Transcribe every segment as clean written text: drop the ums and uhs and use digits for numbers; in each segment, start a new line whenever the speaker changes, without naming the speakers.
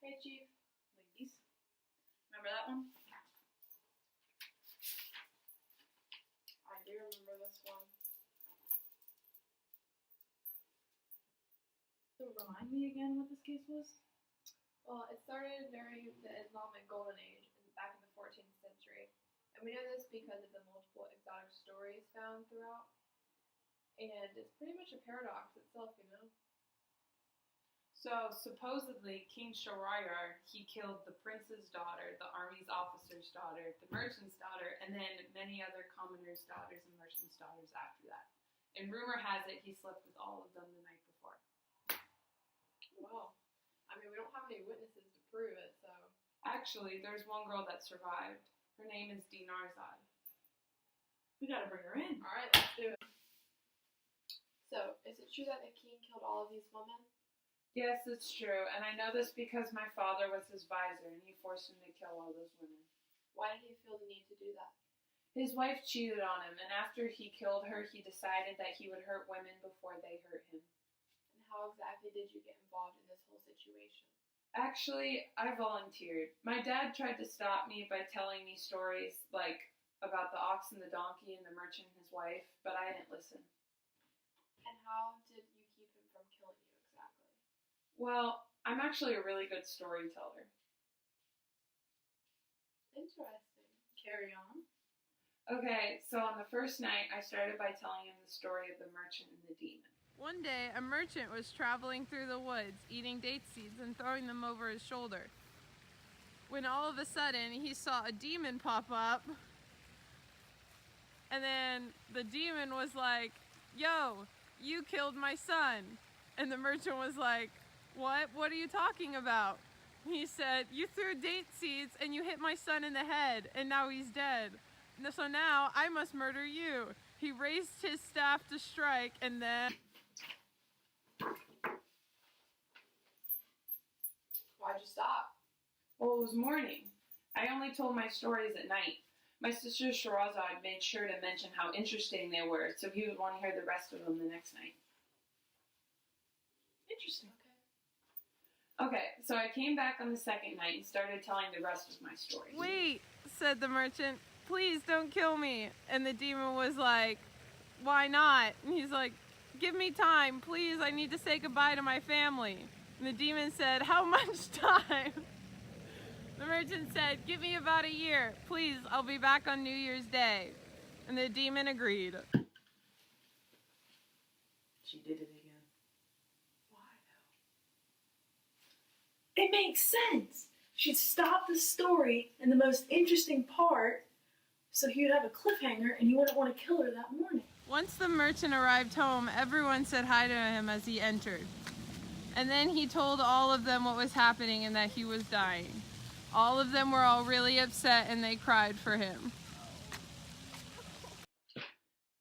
Hey, Chief. Ladies. Remember that one? I do remember this one. So remind me again what this case was?
Well, it started during the Islamic Golden Age back in the 14th century. And we know this because of the multiple exotic stories found throughout. And it's pretty much a paradox itself, you know?
So, supposedly, King Shahryar, he killed the prince's daughter, the army's officer's daughter, the merchant's daughter, and then many other commoners' daughters and merchants' daughters after that. And rumor has it he slept with all of them the night before.
Wow. I mean, we don't have any witnesses to prove it, so...
Actually, there's one girl that survived. Her name is Dinarzad.
We gotta bring her in.
Alright, let's do it. So, is it true that the king killed all of these women?
Yes, it's true, and I know this because my father was his visor, and he forced him to kill all those women.
Why did he feel the need to do that?
His wife cheated on him, and after he killed her, he decided that he would hurt women before they hurt him.
And how exactly did you get involved in this whole situation?
Actually, I volunteered. My dad tried to stop me by telling me stories like about the ox and the donkey and the merchant and his wife, but I didn't listen.
And how did you keep him from killing you exactly?
Well, I'm actually a really good storyteller.
Interesting.
Carry on.
Okay, so on the first night, I started by telling him the story of the merchant and the demon.
One day, a merchant was traveling through the woods, eating date seeds and throwing them over his shoulder, when all of a sudden he saw a demon pop up, and then the demon was like, "Yo, you killed my son." And the merchant was like, "What? What are you talking about?" He said, "You threw date seeds and you hit my son in the head, and now he's dead. So now I must murder you." He raised his staff to strike, and then...
Why'd you stop?
Well, it was morning. I only told my stories at night. My sister Shahrazad made sure to mention how interesting they were, so he would want to hear the rest of them the next night.
Interesting.
Okay, so I came back on the second night and started telling the rest of my story.
"Wait," said the merchant, "please don't kill me." And the demon was like, "Why not?" And he's like, "Give me time, please, I need to say goodbye to my family." And the demon said, "How much time?" The merchant said, "Give me about a year. Please, I'll be back on New Year's Day." And the demon agreed.
She did it again.
Why
It makes sense. She'd stop the story in the most interesting part, so he would have a cliffhanger and you wouldn't want to kill her that morning.
Once the merchant arrived home, everyone said hi to him as he entered. And then he told all of them what was happening and that he was dying. All of them were all really upset and they cried for him.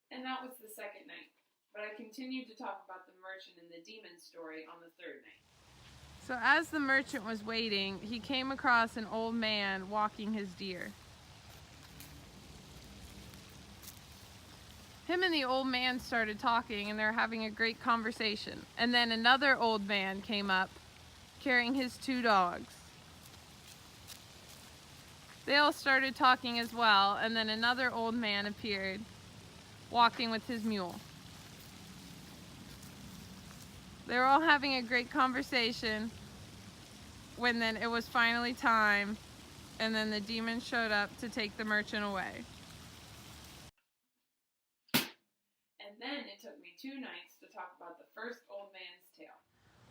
And that was the second night. But I continued to talk about the merchant and the demon story on the third night.
So as the merchant was waiting, he came across an old man walking his deer. Him and the old man started talking and they were having a great conversation. And then another old man came up carrying his 2 dogs. They all started talking as well, and then another old man appeared walking with his mule. They were all having a great conversation when then it was finally time, and then the demon showed up to take the merchant away.
And then it took me 2 nights to talk about the first old man's tale.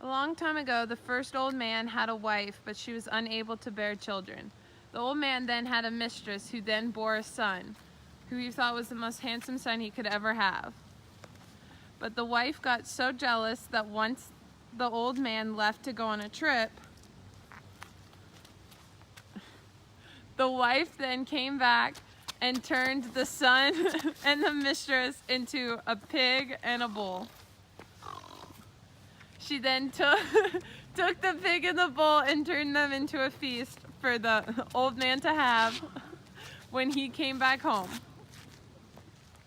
A long time ago, the first old man had a wife, but she was unable to bear children. The old man then had a mistress who then bore a son, who he thought was the most handsome son he could ever have. But the wife got so jealous that once the old man left to go on a trip, the wife then came back and turned the son and the mistress into a pig and a bull. She then took the pig and the bull and turned them into a feast for the old man to have when he came back home.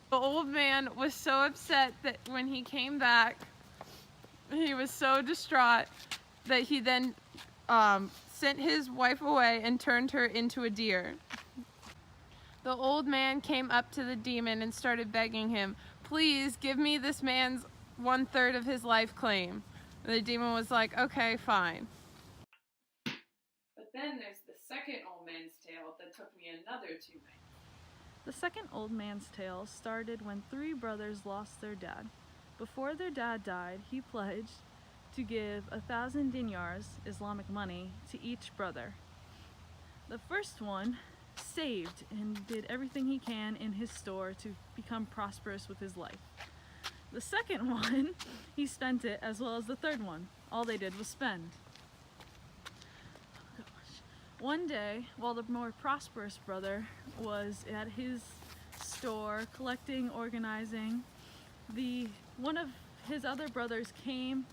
The old man was so upset that when he came back, he was so distraught that he then sent his wife away and turned her into a deer. The old man came up to the demon and started begging him, "Please give me this man's 1/3 of his life claim." And the demon was like, "Okay, fine."
But then there's the second old man's tale that took me another 2 nights.
The second old man's tale started when 3 brothers lost their dad. Before their dad died, he pledged to give 1,000 dinars, Islamic money, to each brother. The first one saved and did everything he can in his store to become prosperous with his life. The second one, he spent it, as well as the third one. All they did was spend. One day, while the more prosperous brother was at his store collecting, organizing, one of his other brothers came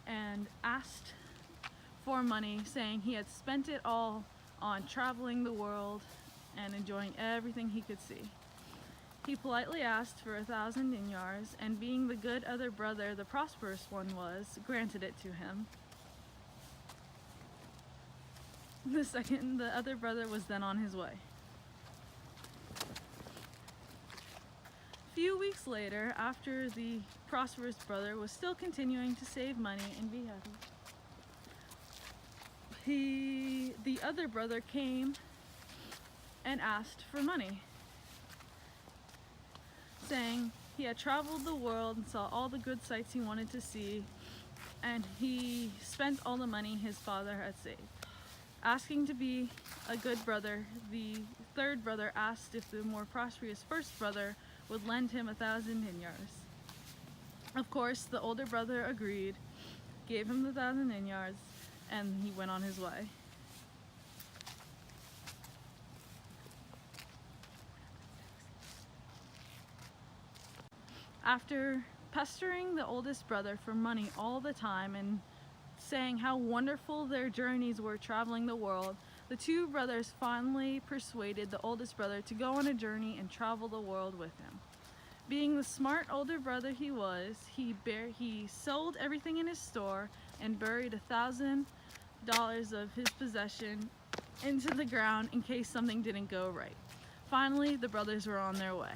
and asked for money, saying he had spent it all on traveling the world and enjoying everything he could see. He politely asked for 1,000 dinars, and being the good other brother the prosperous one was, granted it to him. The other brother was then on his way. A few weeks later, after the prosperous brother was still continuing to save money and be happy, the other brother came and asked for money, saying he had traveled the world and saw all the good sights he wanted to see, and he spent all the money his father had saved. Asking to be a good brother, the third brother asked if the more prosperous first brother would lend him 1,000 dinars. Of course, the older brother agreed, gave him the 1,000 dinars, and he went on his way. After pestering the oldest brother for money all the time and saying how wonderful their journeys were traveling the world, the 2 brothers finally persuaded the oldest brother to go on a journey and travel the world with him. Being the smart older brother he was, he sold everything in his store and buried $1,000 of his possession into the ground in case something didn't go right. Finally, the brothers were on their way.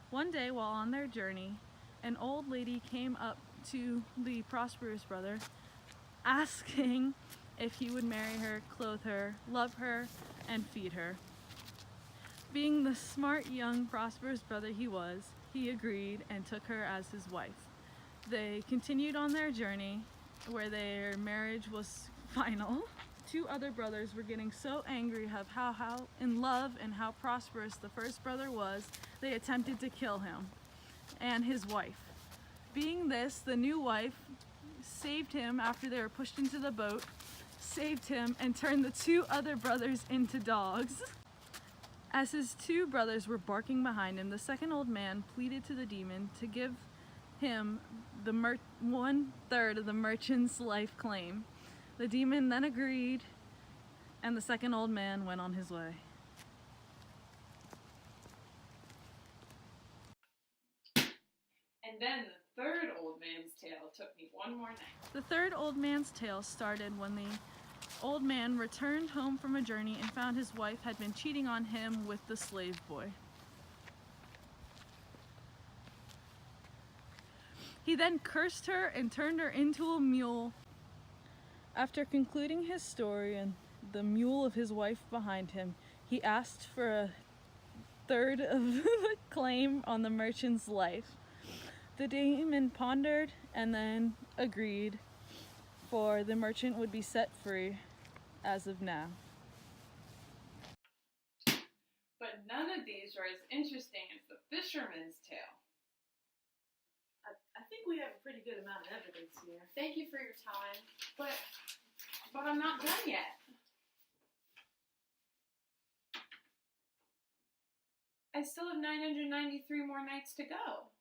One day, while on their journey, an old lady came up to the prosperous brother, asking if he would marry her, clothe her, love her, and feed her. Being the smart, young, prosperous brother he was, he agreed and took her as his wife. They continued on their journey, where their marriage was final. 2 other brothers were getting so angry of how in love and how prosperous the first brother was, they attempted to kill him and his wife. Being this, the new wife saved him after they were pushed into the boat, saved him, and turned the 2 other brothers into dogs. As his 2 brothers were barking behind him, the second old man pleaded to the demon to give him the 1/3 of the merchant's life claim. The demon then agreed, and the second old man went on his way.
And then the third old man's tale took me 1 more night.
The third old man's tale started when the old man returned home from a journey and found his wife had been cheating on him with the slave boy. He then cursed her and turned her into a mule. After concluding his story and the mule of his wife behind him, he asked for 1/3 of the claim on the merchant's life. The demon pondered and then agreed, for the merchant would be set free as of now.
But none of these are as interesting as the fisherman's tale.
I think we have a pretty good amount of evidence here.
Thank you for your time.
But I'm not done yet. I still have 993 more nights to go.